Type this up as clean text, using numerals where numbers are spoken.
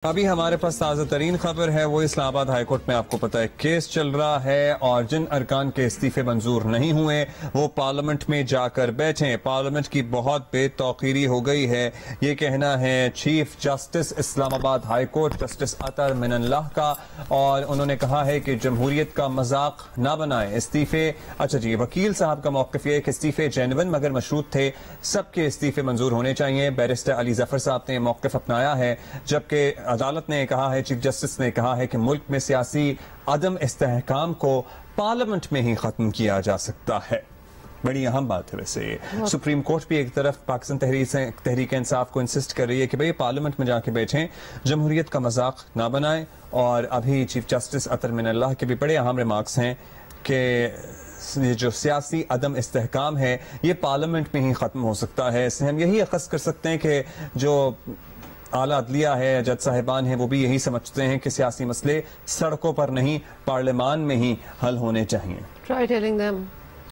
ابھی ہمارے پاس تازہ ترین خبر ہے، وہ اسلام آباد ہائی کورٹ میں آپ کو پتا ہے کیس چل رہا ہے اور جن ارکان کے استعفے منظور نہیں ہوئے وہ پارلیمنٹ میں جا کر بیٹھیں۔ پارلیمنٹ کی بہت بے توقیری ہو گئی ہے، یہ کہنا ہے چیف جسٹس اسلام آباد ہائی کورٹ جسٹس اطہر من اللہ کا، اور انہوں نے کہا ہے کہ جمہوریت کا مذاق نہ بنائیں۔ استعفے وکیل صاحب کا موقف یہ ہے کہ استعفے جینون مگر مشروط تھے، سب کے استعفے منظور ہونے چاہیے۔ بیرسٹر علی ظفر صاحب نے موقف اپنایا ہے، جبکہ عدالت نے کہا ہے، چیف جسٹس نے کہا ہے کہ ملک میں سیاسی عدم استحکام کو پارلیمنٹ میں ہی ختم کیا جا سکتا ہے۔ بڑی اہم بات ہے ویسے۔ سپریم کورٹ بھی ایک طرف پاکستان تحریک انصاف کو انسسٹ کر رہی ہے کہ بھئی پارلیمنٹ میں جا کے بیٹھیں، جمہوریت کا مذاق نہ بنائیں، اور ابھی چیف جسٹس اطہر من اللہ کے بھی بڑے اہم ریمارکس ہیں کہ یہ جو سیاسی عدم استحکام ہے یہ پارلیمنٹ میں ہی ختم ہو سکتا ہے۔ اس سے ہم یہی اخذ کر سکتے ہیں کہ جو اعلیٰ عدلیہ ہے، جج صاحبان ہیں، وہ بھی یہی سمجھتے ہیں کہ سیاسی مسئلے سڑکوں پر نہیں پارلیمان میں ہی حل ہونے چاہیے۔ Try telling them